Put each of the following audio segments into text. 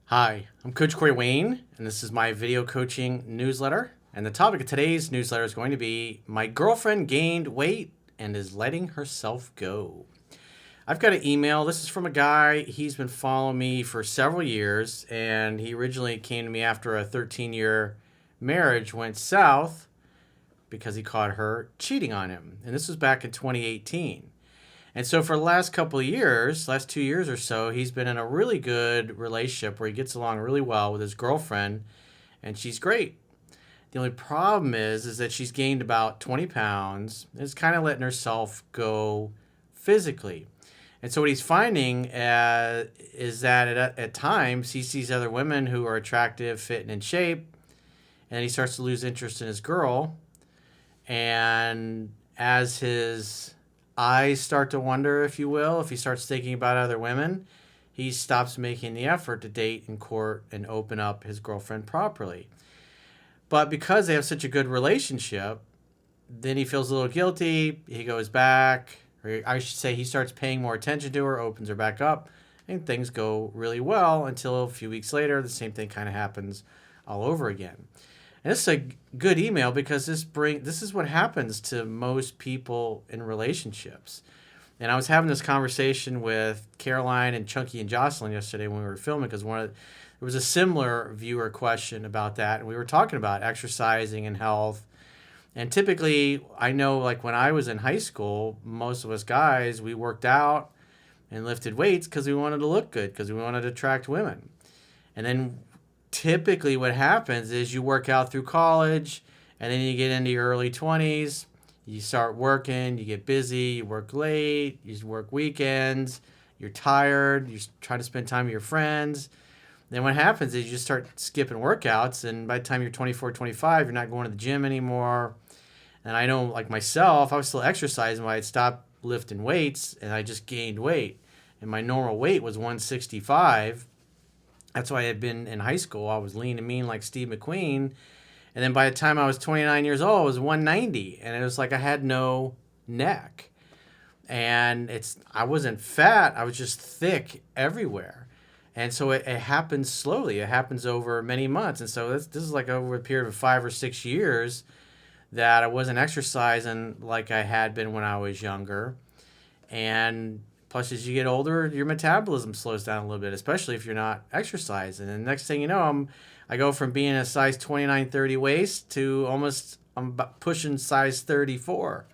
Hi, I'm Coach Corey Wayne, and this is my video coaching newsletter. And the topic of today's newsletter is going to be My Girlfriend Gained Weight and is Letting Herself Go. I've got an email. This is from a guy. He's been following me for several years, and he originally came to me after a 13-year marriage went south because he caught her cheating on him. And this was back in 2018. And so for the last couple of years, last 2 years or so, he's been in a really good relationship where he gets along really well with his girlfriend, and she's great. The only problem is that she's gained about 20 pounds and is kind of letting herself go physically. And so what he's finding is that at times he sees other women who are attractive, fit, and in shape, and he starts to lose interest in his girl. And as his eyes start to wander, if you will, if he starts thinking about other women, he stops making the effort to date and court and open up his girlfriend properly. But because they have such a good relationship, then he feels a little guilty. He goes back, or I should say he starts paying more attention to her, opens her back up, and things go really well until a few weeks later, the same thing kind of happens all over again. And this is a good email because this is what happens to most people in relationships. And I was having this conversation with Caroline and Chunky and Jocelyn yesterday when we were filming because there was a similar viewer question about that, and we were talking about exercising and health. And typically, I know like when I was in high school, most of us guys, we worked out and lifted weights because we wanted to look good, because we wanted to attract women. And then typically what happens is you work out through college, and then you get into your early 20s, you start working, you get busy, you work late, you work weekends, you're tired, you're trying to spend time with your friends. Then what happens is you just start skipping workouts, and by the time you're 24, 25, you're not going to the gym anymore. And I know, like myself, I was still exercising, but I'd stopped lifting weights, and I just gained weight. And my normal weight was 165. That's why I had been in high school. I was lean and mean like Steve McQueen. And then by the time I was 29 years old, I was 190. And it was like I had no neck. And I wasn't fat. I was just thick everywhere. And so it happens slowly. It happens over many months. And so this is like over a period of 5 or 6 years that I wasn't exercising like I had been when I was younger. And plus, as you get older, your metabolism slows down a little bit, especially if you're not exercising. And the next thing you know, I go from being a size 29, 30 waist to I'm pushing size 34.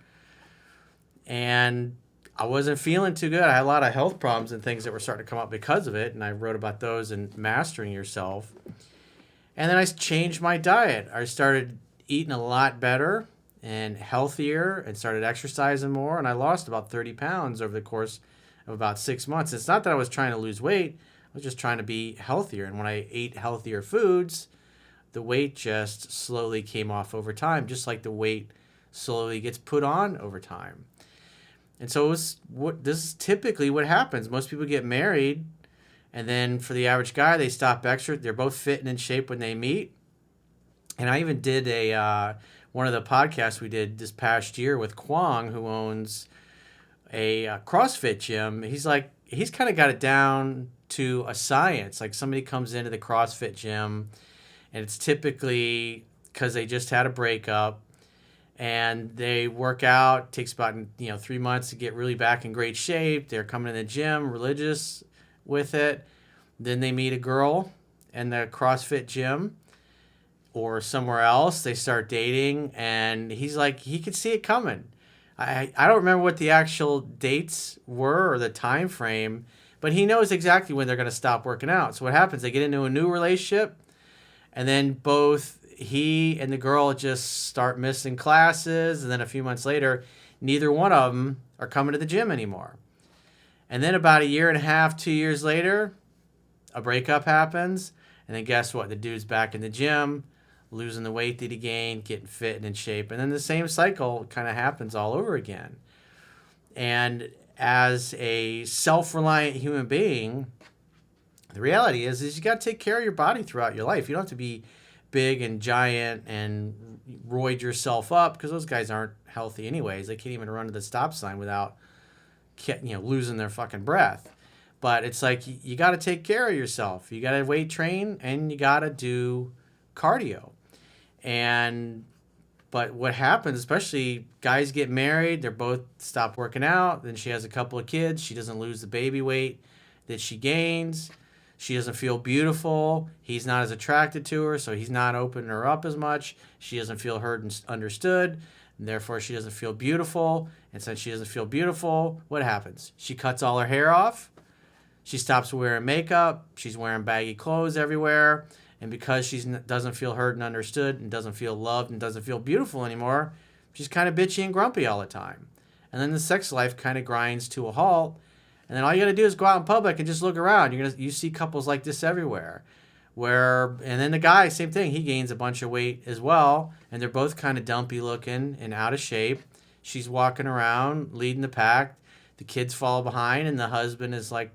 And I wasn't feeling too good. I had a lot of health problems and things that were starting to come up because of it. And I wrote about those in Mastering Yourself. And then I changed my diet. I started eating a lot better and healthier and started exercising more. And I lost about 30 pounds over the course of about 6 months. It's not that I was trying to lose weight. I was just trying to be healthier. And when I ate healthier foods, the weight just slowly came off over time, just like the weight slowly gets put on over time. And so this is typically what happens. Most people get married, and then for the average guy, they stop extra. They're both fit and in shape when they meet. And I even did one of the podcasts we did this past year with Kwong, who owns a CrossFit gym. He's kind of got it down to a science. Like somebody comes into the CrossFit gym, and it's typically because they just had a breakup, and they work out. It takes about 3 months to get really back in great shape. They're coming to the gym, religious with it. Then they meet a girl in the CrossFit gym or somewhere else. They start dating, and he's like, he could see it coming. I don't remember what the actual dates were or the time frame, but he knows exactly when they're going to stop working out. So what happens? They get into a new relationship, and then both he and the girl just start missing classes, and then a few months later, neither one of them are coming to the gym anymore. And then about a year and a half, 2 years later, a breakup happens, and then guess what? The dude's back in the gym, losing the weight that he gained, getting fit and in shape. And then the same cycle kind of happens all over again. And as a self-reliant human being, the reality is you got to take care of your body throughout your life. You don't have to be big and giant and roid yourself up, because those guys aren't healthy anyways. They can't even run to the stop sign without losing their fucking breath. But it's like you got to take care of yourself. You got to weight train and you got to do cardio. And but what happens, especially guys get married, they're both stop working out. Then she has a couple of kids. She doesn't lose the baby weight that she gains. She doesn't feel beautiful. He's not as attracted to her, so he's not opening her up as much. She doesn't feel heard and understood. And therefore, she doesn't feel beautiful. And since she doesn't feel beautiful, what happens? She cuts all her hair off. She stops wearing makeup. She's wearing baggy clothes everywhere. And because she doesn't feel heard and understood and doesn't feel loved and doesn't feel beautiful anymore, she's kind of bitchy and grumpy all the time. And then the sex life kind of grinds to a halt. And then all you got to do is go out in public and just look around. You see couples like this everywhere. And then the guy, same thing. He gains a bunch of weight as well. And they're both kind of dumpy looking and out of shape. She's walking around, leading the pack. The kids fall behind, and the husband is like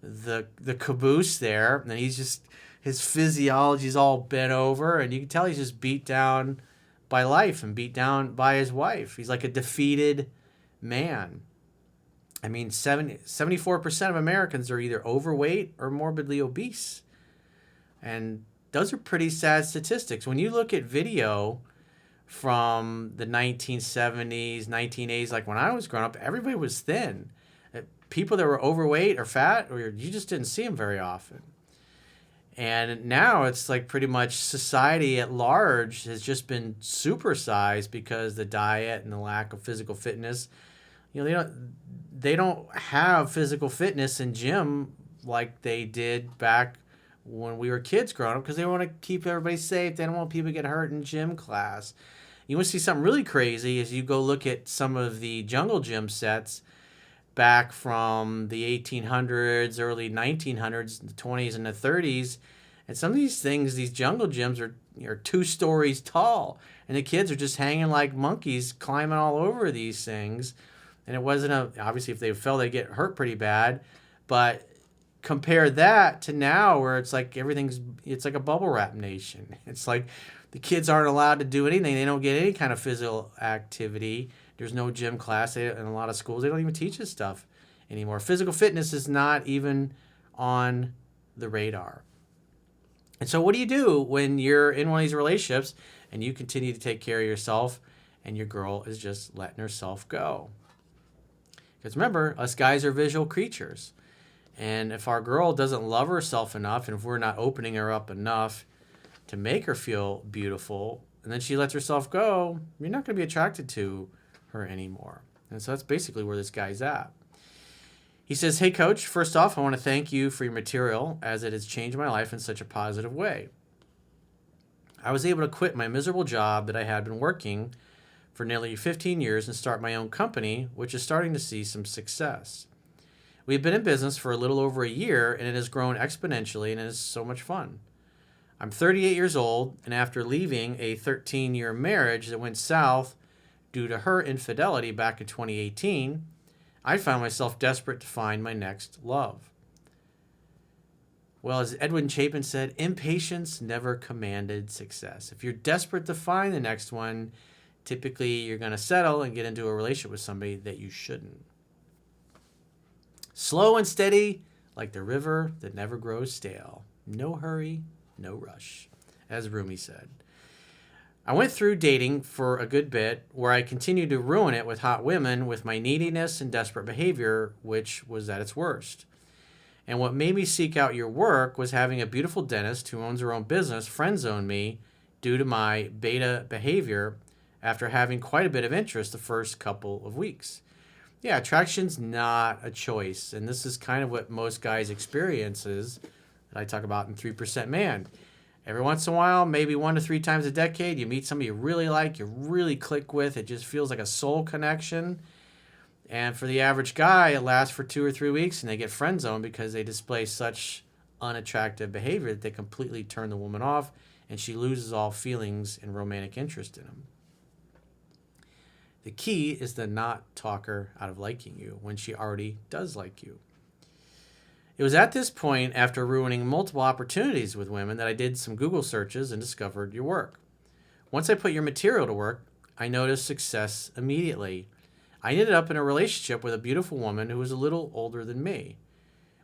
the caboose there. And he's just, his physiology is all bent over. And you can tell he's just beat down by life and beat down by his wife. He's like a defeated man. I mean, 74% of Americans are either overweight or morbidly obese. And those are pretty sad statistics. When you look at video from the 1970s, 1980s, like when I was growing up, everybody was thin. People that were overweight or fat, or you just didn't see them very often. And now it's like pretty much society at large has just been supersized because the diet and the lack of physical fitness. You know, they don't have physical fitness in gym like they did back when we were kids growing up, because they want to keep everybody safe. They don't want people to get hurt in gym class. You want to see something really crazy is you go look at some of the jungle gym sets back from the 1800s, early 1900s, the 20s and the 30s. And some of these things, these jungle gyms are 2 stories tall. And the kids are just hanging like monkeys, climbing all over these things. And it wasn't obviously if they fell, they get hurt pretty bad. But compare that to now where it's like it's like a bubble wrap nation. It's like the kids aren't allowed to do anything. They don't get any kind of physical activity. There's no gym class. In a lot of schools, they don't even teach this stuff anymore. Physical fitness is not even on the radar. And so what do you do when you're in one of these relationships and you continue to take care of yourself and your girl is just letting herself go? Because remember, us guys are visual creatures. And if our girl doesn't love herself enough, and if we're not opening her up enough to make her feel beautiful, and then she lets herself go, you're not going to be attracted to her anymore. And so that's basically where this guy's at. He says, "Hey, Coach, first off, I want to thank you for your material as it has changed my life in such a positive way. I was able to quit my miserable job that I had been working for nearly 15 years and start my own company, which is starting to see some success. We've been in business for a little over a year, and it has grown exponentially, and it is so much fun. I'm 38 years old, and after leaving a 13-year marriage that went south due to her infidelity back in 2018, I found myself desperate to find my next love. Well, as Edwin Chapin said, impatience never commanded success. If you're desperate to find the next one, typically you're going to settle and get into a relationship with somebody that you shouldn't. Slow and steady, like the river that never grows stale. No hurry, no rush," as Rumi said. I went through dating for a good bit where I continued to ruin it with hot women with my neediness and desperate behavior, which was at its worst. And what made me seek out your work was having a beautiful dentist who owns her own business friend-zone me due to my beta behavior after having quite a bit of interest the first couple of weeks. Yeah, attraction's not a choice. And this is kind of what most guys experiences that I talk about in 3% Man. Every once in a while, maybe 1 to 3 times a decade, you meet somebody you really like, you really click with. It just feels like a soul connection. And for the average guy, it lasts for 2 or 3 weeks, and they get friend zoned because they display such unattractive behavior that they completely turn the woman off, and she loses all feelings and romantic interest in him. The key is to not talk her out of liking you when she already does like you. It was at this point, after ruining multiple opportunities with women, that I did some Google searches and discovered your work. Once I put your material to work, I noticed success immediately. I ended up in a relationship with a beautiful woman who was a little older than me.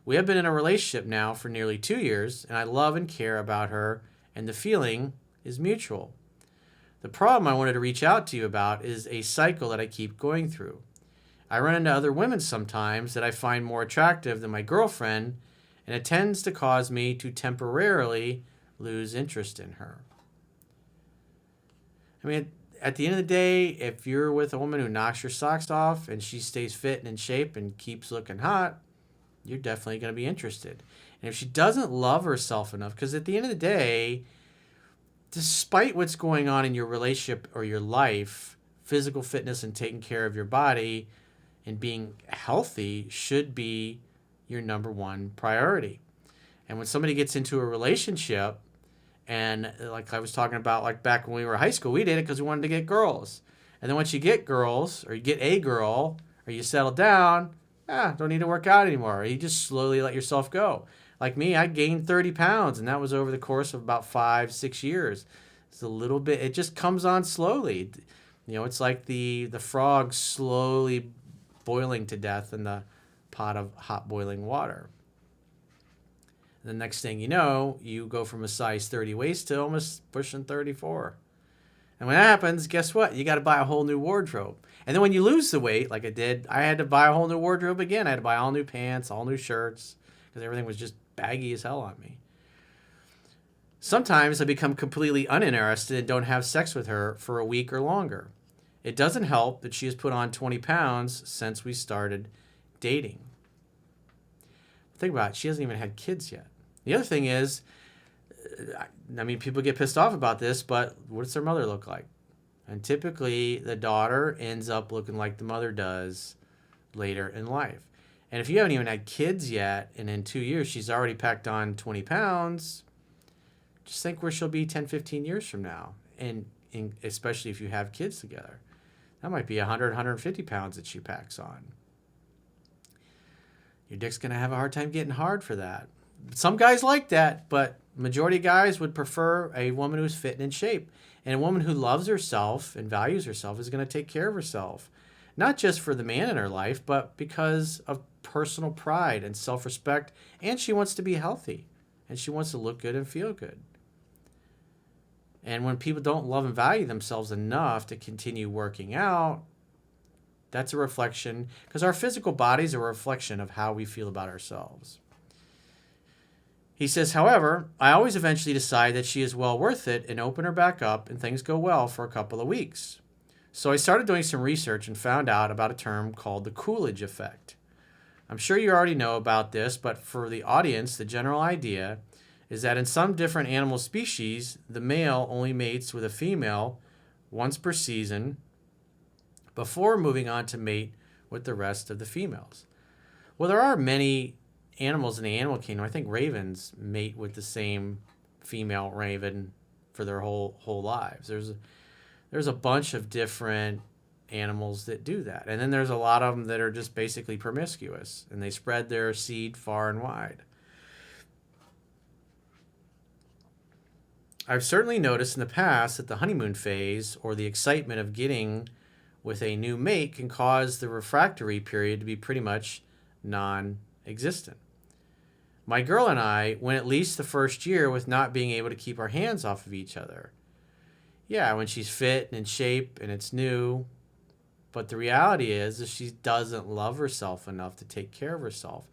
We have been in a relationship now for nearly 2 years, and I love and care about her, and the feeling is mutual. The problem I wanted to reach out to you about is a cycle that I keep going through. I run into other women sometimes that I find more attractive than my girlfriend, and it tends to cause me to temporarily lose interest in her. I mean, at the end of the day, if you're with a woman who knocks your socks off and she stays fit and in shape and keeps looking hot, you're definitely going to be interested. And if she doesn't love herself enough, because at the end of the day, despite what's going on in your relationship or your life, physical fitness and taking care of your body and being healthy should be your number one priority. And when somebody gets into a relationship, and like I was talking about, like back when we were in high school, we did it because we wanted to get girls. And then once you get girls, or you get a girl, or you settle down, don't need to work out anymore. Or you just slowly let yourself go. Like me, I gained 30 pounds, and that was over the course of about 5-6 years. It's a little bit, it just comes on slowly. You know, it's like the frog slowly boiling to death in the pot of hot boiling water. The next thing you know, you go from a size 30 waist to almost pushing 34. And when that happens, guess what? You got to buy a whole new wardrobe. And then when you lose the weight, like I did, I had to buy a whole new wardrobe again. I had to buy all new pants, all new shirts, because everything was just baggy as hell on me. Sometimes I become completely uninterested and don't have sex with her for a week or longer. It doesn't help that she has put on 20 pounds since we started dating. Think about it. She hasn't even had kids yet. The other thing is, I mean, people get pissed off about this, but what's their mother look like? And typically, the daughter ends up looking like the mother does later in life. And if you haven't even had kids yet, and in 2 years she's already packed on 20 pounds, just think where she'll be 10, 15 years from now. And especially if you have kids together. That might be 100, 150 pounds that she packs on. Your dick's going to have a hard time getting hard for that. Some guys like that, but majority of guys would prefer a woman who's fit and in shape. And a woman who loves herself and values herself is going to take care of herself. Not just for the man in her life, but because of personal pride and self-respect. And she wants to be healthy. And she wants to look good and feel good. And when people don't love and value themselves enough to continue working out, that's a reflection, because our physical bodies are a reflection of how we feel about ourselves. He says, however, I always eventually decide that she is well worth it and open her back up and things go well for a couple of weeks. So I started doing some research and found out about a term called the Coolidge effect. I'm sure you already know about this, but for the audience, the general idea is that in some different animal species, the male only mates with a female once per season before moving on to mate with the rest of the females. Well, there are many animals in the animal kingdom. I think ravens mate with the same female raven for their whole lives. There's a bunch of different animals that do that. And then there's a lot of them that are just basically promiscuous, and they spread their seed far and wide. I've certainly noticed in the past that the honeymoon phase, or the excitement of getting with a new mate, can cause the refractory period to be pretty much non-existent. My girl and I went at least the first year with not being able to keep our hands off of each other. Yeah, when she's fit and in shape and it's new, but the reality is she doesn't love herself enough to take care of herself.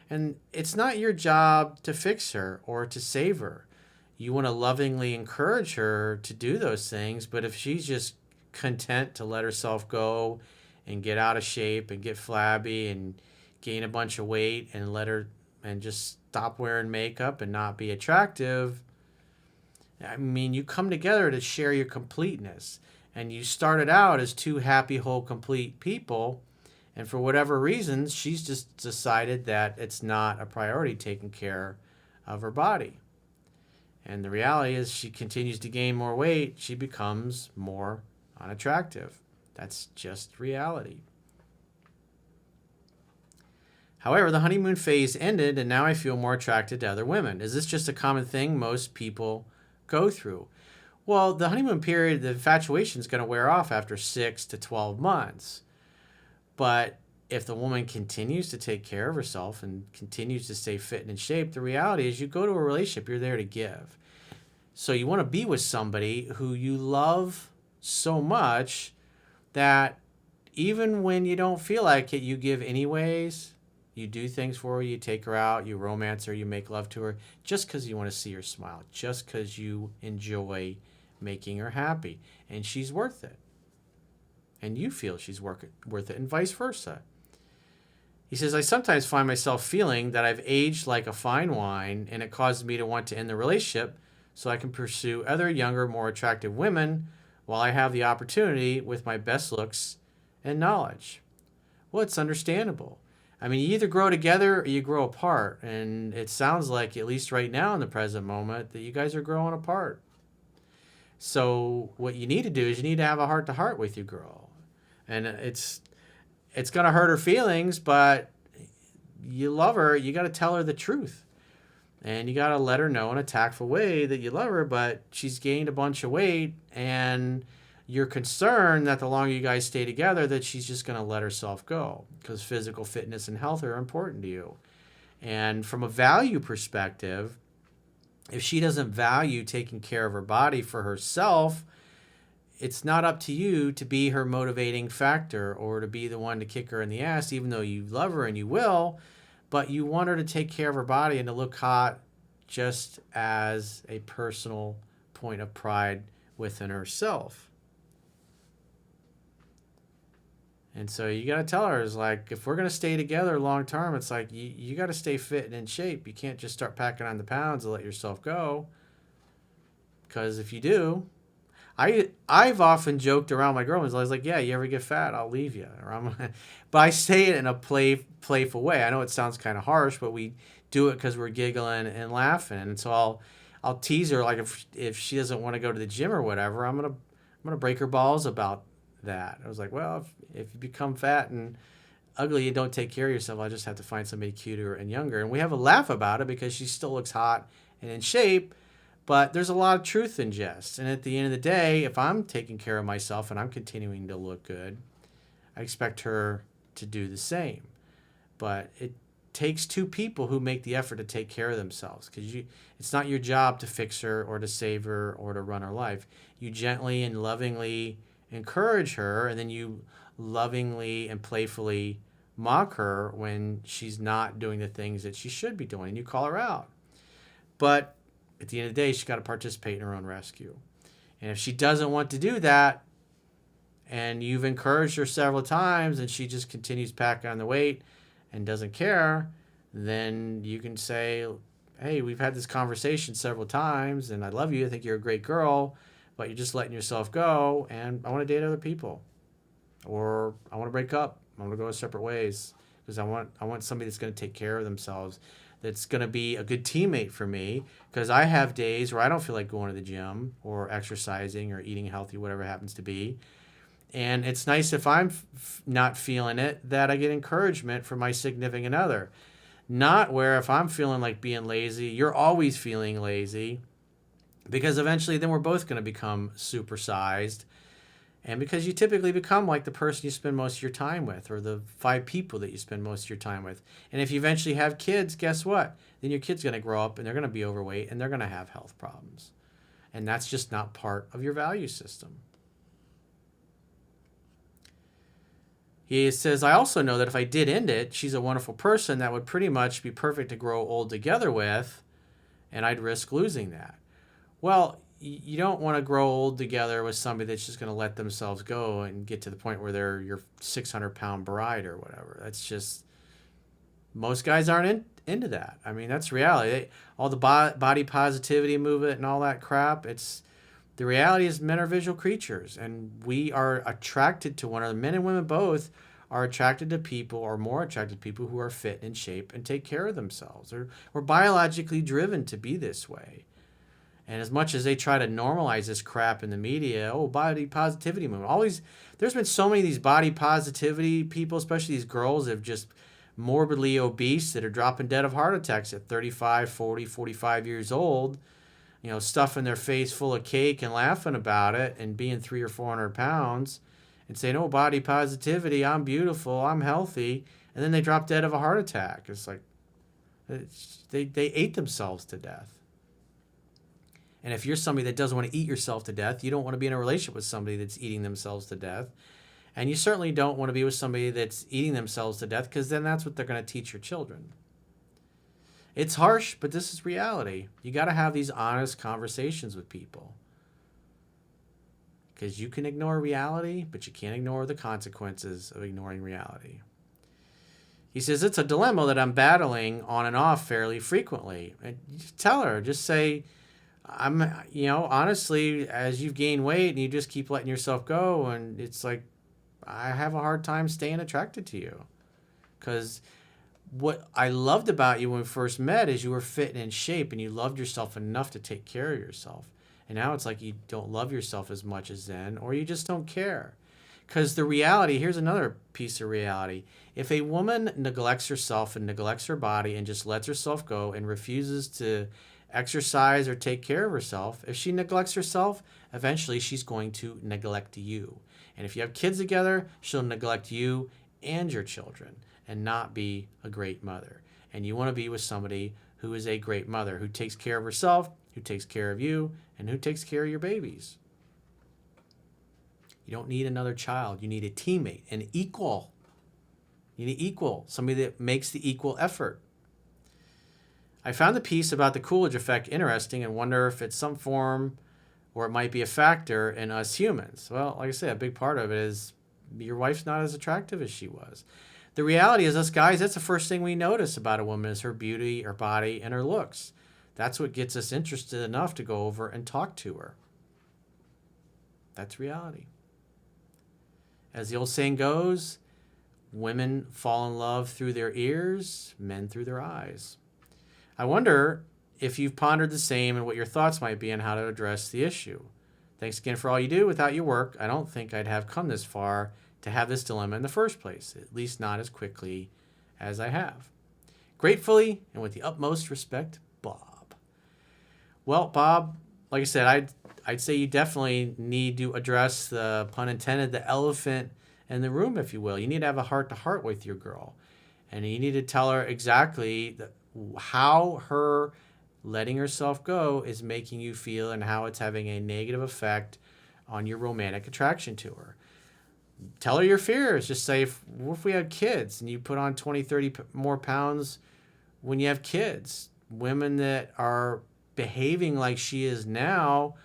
And it's not your job to fix her or to save her. You want to lovingly encourage her to do those things, but if she's just content to let herself go and get out of shape and get flabby and gain a bunch of weight and let her and just stop wearing makeup and not be attractive, I mean, you come together to share your completeness, and you started out as two happy, whole, complete people, and for whatever reasons, she's just decided that it's not a priority taking care of her body. And the reality is she continues to gain more weight, she becomes more unattractive. That's just reality. However, the honeymoon phase ended, and now I feel more attracted to other women. Is this just a common thing most people go through? Well, the honeymoon period, the infatuation is going to wear off after 6 to 12 months. But if the woman continues to take care of herself and continues to stay fit and in shape, the reality is you go to a relationship, you're there to give. So you want to be with somebody who you love so much that even when you don't feel like it, you give anyways. You do things for her, you take her out, you romance her, you make love to her, just because you want to see her smile, just because you enjoy making her happy. And she's worth it. And you feel she's worth it, and vice versa. He says, I sometimes find myself feeling that I've aged like a fine wine, and it causes me to want to end the relationship so I can pursue other younger, more attractive women while I have the opportunity with my best looks and knowledge. Well, it's understandable. I mean, you either grow together or you grow apart. And it sounds like, at least right now in the present moment, that you guys are growing apart. So what you need to do is you need to have a heart-to-heart with your girl. And it's going to hurt her feelings, but you love her. You got to tell her the truth. And you got to let her know in a tactful way that you love her, but she's gained a bunch of weight, and you're concerned that the longer you guys stay together, that she's just going to let herself go, because physical fitness and health are important to you. And from a value perspective, if she doesn't value taking care of her body for herself, it's not up to you to be her motivating factor or to be the one to kick her in the ass, even though you love her and you will. But you want her to take care of her body and to look hot just as a personal point of pride within herself. And so you got to tell her, it's like, if we're going to stay together long term, it's like you got to stay fit and in shape. You can't just start packing on the pounds and let yourself go. Because if you do, I've often joked around my girlfriends. I was like, yeah, you ever get fat, I'll leave you. But I say it in a playful way. I know it sounds kind of harsh, but we do it because we're giggling and laughing. And so I'll tease her, like, if she doesn't want to go to the gym or whatever, I'm gonna break her balls about that. I was like, well, if you become fat and ugly, you don't take care of yourself, I just have to find somebody cuter and younger. And we have a laugh about it because she still looks hot and in shape. But there's a lot of truth in jest. And at the end of the day, if I'm taking care of myself and I'm continuing to look good, I expect her to do the same. But it takes two people who make the effort to take care of themselves, because it's not your job to fix her or to save her or to run her life. You gently and lovingly encourage her, and then you lovingly and playfully mock her when she's not doing the things that she should be doing, and you call her out. But at the end of the day, she's got to participate in her own rescue. And if she doesn't want to do that, and you've encouraged her several times, and she just continues packing on the weight and doesn't care, then you can say, hey, we've had this conversation several times, and I love you. I think you're a great girl, but you're just letting yourself go, and I want to date other people. Or I want to break up. I want to go separate ways, because I want somebody that's going to take care of themselves, that's going to be a good teammate for me, because I have days where I don't feel like going to the gym or exercising or eating healthy, whatever it happens to be. And it's nice if I'm not feeling it, that I get encouragement from my significant other. Not where if I'm feeling like being lazy, you're always feeling lazy, because eventually then we're both going to become supersized. And because you typically become like the person you spend most of your time with, or the 5 people that you spend most of your time with. And if you eventually have kids, guess what? Then your kid's going to grow up and they're going to be overweight and they're going to have health problems. And that's just not part of your value system. He says, I also know that if I did end it, she's a wonderful person that would pretty much be perfect to grow old together with, and I'd risk losing that. Well, you don't want to grow old together with somebody that's just going to let themselves go and get to the point where they're your 600-pound bride or whatever. That's just, most guys aren't into that. I mean, that's reality. All the body positivity movement and all that crap, the reality is men are visual creatures, and we are attracted to one another. Men and women both are attracted to people, or more attracted to people who are fit and in shape and take care of themselves. We're biologically driven to be this way. And as much as they try to normalize this crap in the media, body positivity movement, there's been so many of these body positivity people, especially these girls that have just morbidly obese that are dropping dead of heart attacks at 35, 40, 45 years old, stuffing their face full of cake and laughing about it and being 300 or 400 pounds. and saying, oh, body positivity, I'm beautiful, I'm healthy, and then they drop dead of a heart attack. It's like they ate themselves to death. And if you're somebody that doesn't want to eat yourself to death, you don't want to be in a relationship with somebody that's eating themselves to death. And you certainly don't want to be with somebody that's eating themselves to death, because then that's what they're going to teach your children. It's harsh, but this is reality. You got to have these honest conversations with people. Because you can ignore reality, but you can't ignore the consequences of ignoring reality. He says, it's a dilemma that I'm battling on and off fairly frequently. And just tell her, just say, honestly, as you've gained weight and you just keep letting yourself go, and it's like, I have a hard time staying attracted to you. Because what I loved about you when we first met is you were fit and in shape, and you loved yourself enough to take care of yourself. And now it's like you don't love yourself as much as then, or you just don't care. Because the reality, here's another piece of reality. If a woman neglects herself and neglects her body and just lets herself go and refuses to exercise or take care of herself, if she neglects herself, eventually she's going to neglect you. And if you have kids together, she'll neglect you and your children and not be a great mother. And you want to be with somebody who is a great mother, who takes care of herself, who takes care of you, and who takes care of your babies. You don't need another child. You need a teammate, an equal. You need equal, somebody that makes the equal effort. I found the piece about the Coolidge effect interesting and wonder if it's some form or it might be a factor in us humans. Well, like I said, a big part of it is your wife's not as attractive as she was. The reality is, us guys, that's the first thing we notice about a woman is her beauty, her body, and her looks. That's what gets us interested enough to go over and talk to her. That's reality. As the old saying goes, women fall in love through their ears, men through their eyes. I wonder if you've pondered the same and what your thoughts might be on how to address the issue. Thanks again for all you do. Without your work, I don't think I'd have come this far to have this dilemma in the first place, at least not as quickly as I have. Gratefully and with the utmost respect, Bob. Well, Bob, like I said, I'd say you definitely need to address the, pun intended, the elephant in the room, if you will. You need to have a heart-to-heart with your girl. And you need to tell her exactly how her letting herself go is making you feel and how it's having a negative effect on your romantic attraction to her. Tell her your fears. Just say, what if we had kids and you put on 20, 30 more pounds when you have kids? Women that are behaving like she is now,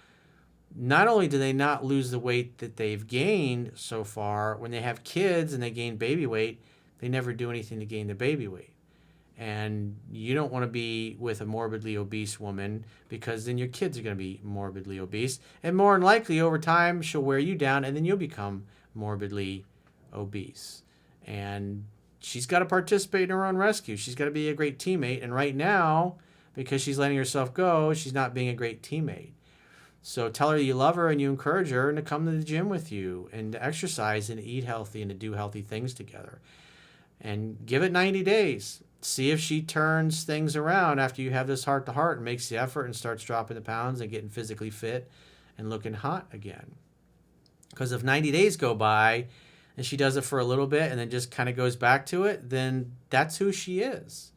not only do they not lose the weight that they've gained so far, when they have kids and they gain baby weight, they never do anything to gain the baby weight. And you don't want to be with a morbidly obese woman, because then your kids are going to be morbidly obese. And more than likely, over time, she'll wear you down, and then you'll become morbidly obese. And she's got to participate in her own rescue. She's got to be a great teammate. And right now, because she's letting herself go, she's not being a great teammate. So tell her you love her and you encourage her and to come to the gym with you and to exercise and to eat healthy and to do healthy things together. And give it 90 days. See if she turns things around after you have this heart-to-heart and makes the effort and starts dropping the pounds and getting physically fit and looking hot again. Because if 90 days go by and she does it for a little bit and then just kind of goes back to it, then that's who she is.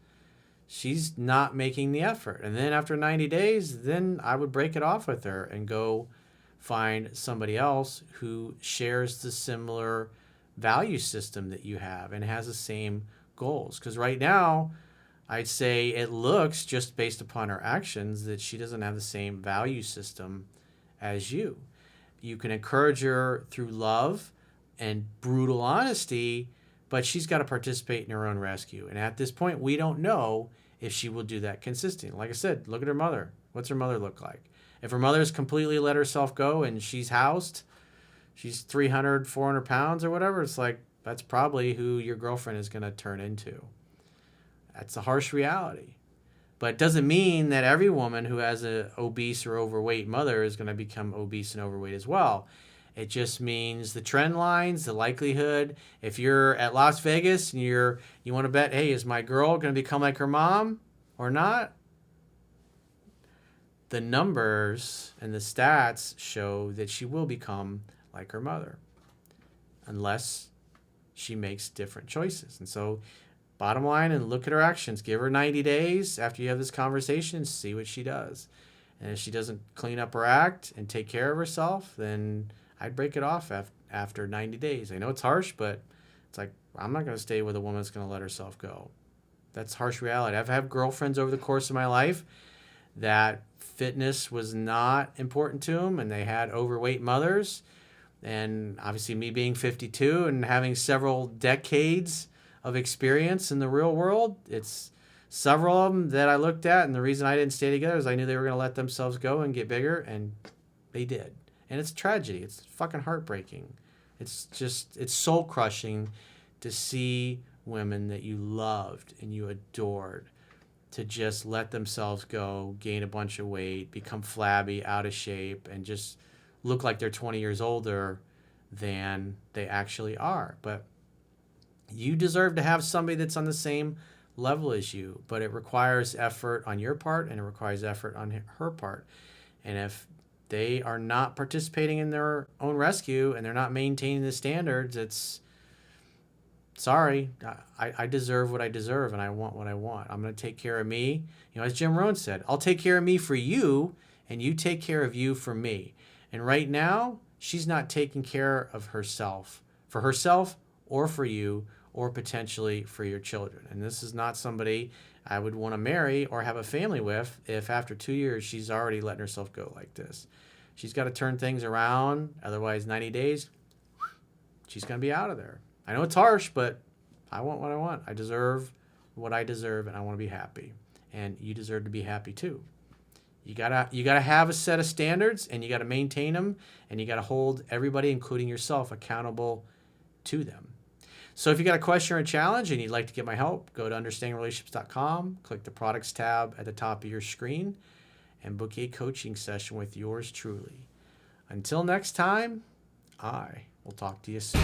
She's not making the effort. And then after 90 days, then I would break it off with her and go find somebody else who shares the similar value system that you have and has the same goals. Because right now, I'd say it looks, just based upon her actions, that she doesn't have the same value system as you. You can encourage her through love and brutal honesty, but she's got to participate in her own rescue. And at this point, we don't know if she will do that consistently. Like I said, look at her mother. What's her mother look like? If her mother's completely let herself go and she's housed, she's 300, 400 pounds or whatever, it's like, that's probably who your girlfriend is going to turn into. That's a harsh reality. But it doesn't mean that every woman who has an obese or overweight mother is going to become obese and overweight as well. It just means the trend lines, the likelihood. If you're at Las Vegas and you want to bet, hey, is my girl going to become like her mom or not? The numbers and the stats show that she will become like her mother. unless she makes different choices. And so bottom line, and look at her actions. Give her 90 days after you have this conversation and see what she does. And if she doesn't clean up her act and take care of herself, then I'd break it off after 90 days. I know it's harsh, but it's like, I'm not going to stay with a woman that's going to let herself go. That's harsh reality. I've had girlfriends over the course of my life that fitness was not important to them, and they had overweight mothers. And obviously me being 52 and having several decades of experience in the real world, it's several of them that I looked at, and the reason I didn't stay together is I knew they were going to let themselves go and get bigger, and they did. And it's tragedy. It's fucking heartbreaking. It's soul crushing to see women that you loved and you adored to just let themselves go, gain a bunch of weight, become flabby, out of shape, and just look like they're 20 years older than they actually are. But you deserve to have somebody that's on the same level as you, but it requires effort on your part and it requires effort on her part. And if they are not participating in their own rescue and they're not maintaining the standards, it's sorry, I deserve what I deserve and I want what I want. I'm going to take care of me. You know, as Jim Rohn said, I'll take care of me for you and you take care of you for me. And right now, she's not taking care of herself, for herself or for you or potentially for your children. And this is not somebody I would want to marry or have a family with if after 2 years she's already letting herself go like this. She's got to turn things around. Otherwise, 90 days, she's going to be out of there. I know it's harsh, but I want what I want. I deserve what I deserve, and I want to be happy. And you deserve to be happy too. You gotta have a set of standards, and you gotta maintain them, and you gotta hold everybody, including yourself, accountable to them. So if you got a question or a challenge and you'd like to get my help, go to understandingrelationships.com, click the products tab at the top of your screen, and book a coaching session with yours truly. Until next time, I will talk to you soon.